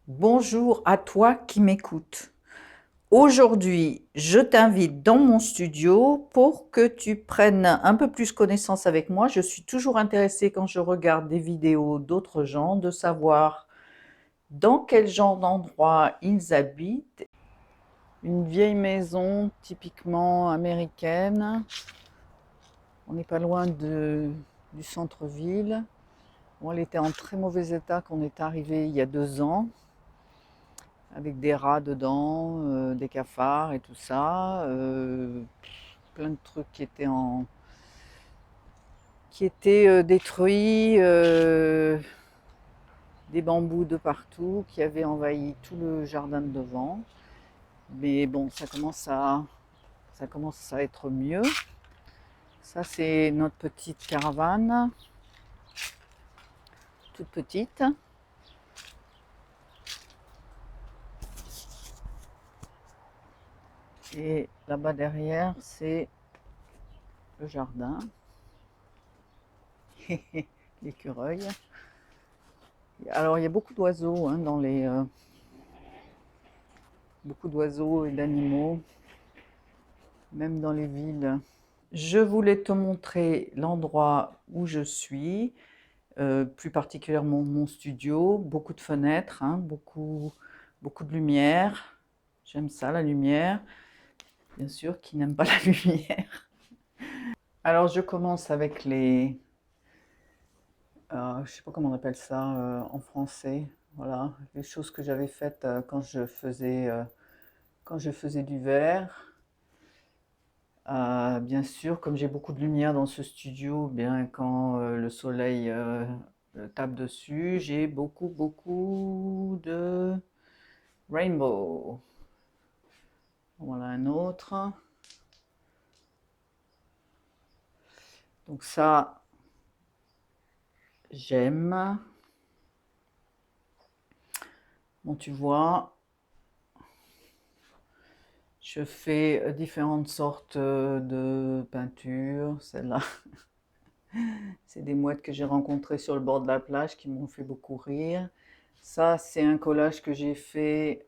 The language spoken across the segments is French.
Bonjour à toi qui m'écoutes. Aujourd'hui, je t'invite dans mon studio pour que tu prennes un peu plus connaissance avec moi. Je suis toujours intéressée quand je regarde des vidéos d'autres gens de savoir dans quel genre d'endroit ils habitent. Une vieille maison typiquement américaine. On n'est pas loin du centre-ville. Bon, elle était en très mauvais état quand on est arrivé il y a 2 ans, avec des rats dedans, des cafards et tout ça, plein de trucs qui étaient détruits, des bambous de partout qui avaient envahi tout le jardin de devant. Mais bon, ça commence à être mieux. Ça, c'est notre petite caravane, toute petite. Et là-bas derrière, c'est le jardin, l'écureuil. Alors, il y a beaucoup d'oiseaux beaucoup d'oiseaux et d'animaux, même dans les villes. Je voulais te montrer l'endroit où je suis, plus particulièrement mon studio, beaucoup de fenêtres, hein, beaucoup de lumière. J'aime ça, la lumière. Bien sûr, qui n'aime pas la lumière. Alors, je commence avec je sais pas comment on appelle ça en français. Voilà, les choses que j'avais faites quand je faisais du verre. Bien sûr, comme j'ai beaucoup de lumière dans ce studio, bien quand le soleil tape dessus, j'ai beaucoup de rainbow. Voilà un autre. Donc ça, j'aime. Bon, tu vois, je fais différentes sortes de peintures. Celle-là, c'est des mouettes que j'ai rencontrées sur le bord de la plage qui m'ont fait beaucoup rire. Ça, c'est un collage que j'ai fait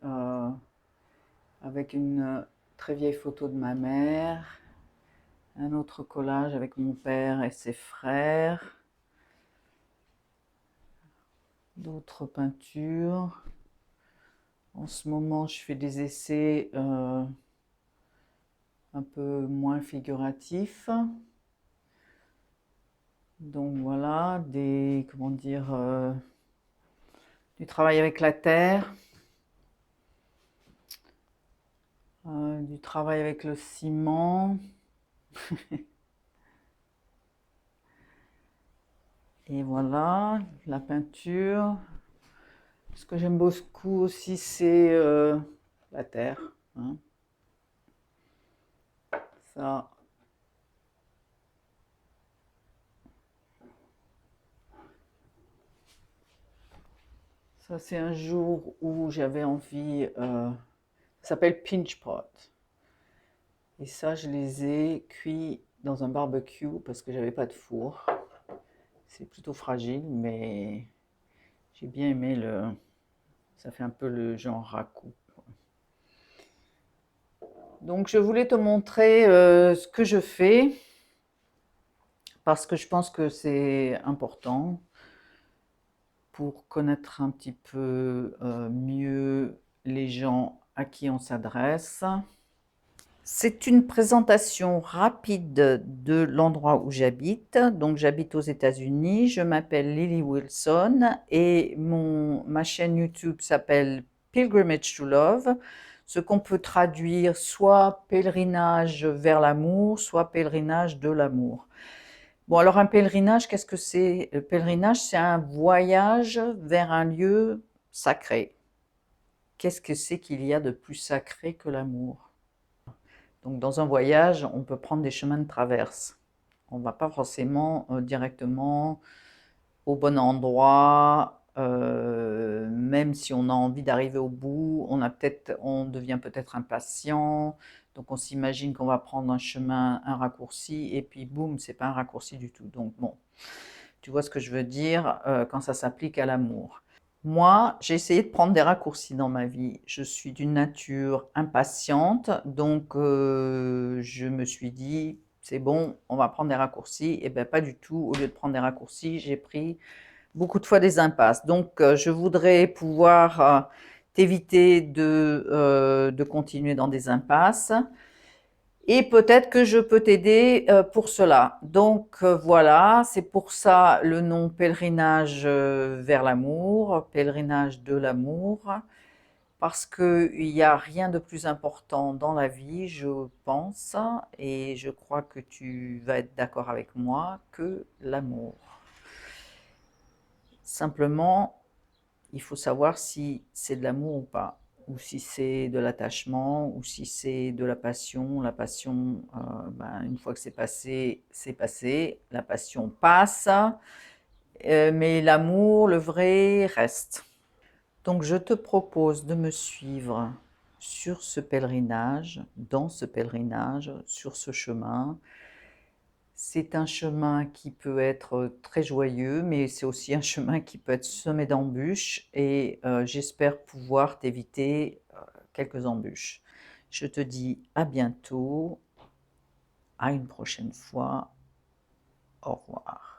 avec une très vieille photo de ma mère. Un autre collage avec mon père et ses frères. D'autres peintures. En ce moment, je fais des essais un peu moins figuratifs. Donc voilà, comment dire, du travail avec la terre, du travail avec le ciment. Et voilà, la peinture. Ce que j'aime beaucoup aussi, c'est la terre, hein. Ça, ça c'est un jour où j'avais envie. Ça s'appelle pinch pot. Et ça, je les ai cuits dans un barbecue parce que j'avais pas de four. C'est plutôt fragile, mais j'ai bien aimé le. Ça fait un peu le genre ragoût. Donc, je voulais te montrer ce que je fais parce que je pense que c'est important pour connaître un petit peu mieux les gens à qui on s'adresse. C'est une présentation rapide de l'endroit où j'habite. Donc, j'habite aux États-Unis. Je m'appelle Lily Wilson et ma chaîne YouTube s'appelle Pilgrimage to Love, ce qu'on peut traduire soit pèlerinage vers l'amour, soit pèlerinage de l'amour. Bon, alors un pèlerinage, qu'est-ce que c'est? Le pèlerinage, c'est un voyage vers un lieu sacré. Qu'est-ce que c'est qu'il y a de plus sacré que l'amour? Donc dans un voyage, on peut prendre des chemins de traverse. On ne va pas forcément directement au bon endroit, même si on a envie d'arriver au bout, on devient peut-être impatient, donc on s'imagine qu'on va prendre un chemin, un raccourci, et puis boum, c'est pas un raccourci du tout. Donc bon, tu vois ce que je veux dire quand ça s'applique à l'amour. Moi, j'ai essayé de prendre des raccourcis dans ma vie. Je suis d'une nature impatiente, donc je me suis dit, c'est bon, on va prendre des raccourcis. Et bien, pas du tout. Au lieu de prendre des raccourcis, j'ai pris beaucoup de fois des impasses. Donc, je voudrais pouvoir t'éviter de continuer dans des impasses. Et peut-être que je peux t'aider pour cela. Donc voilà, c'est pour ça le nom pèlerinage vers l'amour, pèlerinage de l'amour, parce qu'il n'y a rien de plus important dans la vie, je pense, et je crois que tu vas être d'accord avec moi, que l'amour. Simplement, il faut savoir si c'est de l'amour ou pas, ou si c'est de l'attachement, ou si c'est de la passion. La passion, ben, une fois que c'est passé, c'est passé. La passion passe, mais l'amour, le vrai, reste. Donc je te propose de me suivre sur ce pèlerinage, dans ce pèlerinage, sur ce chemin. C'est un chemin qui peut être très joyeux, mais c'est aussi un chemin qui peut être semé d'embûches et j'espère pouvoir t'éviter quelques embûches. Je te dis à bientôt, à une prochaine fois, au revoir.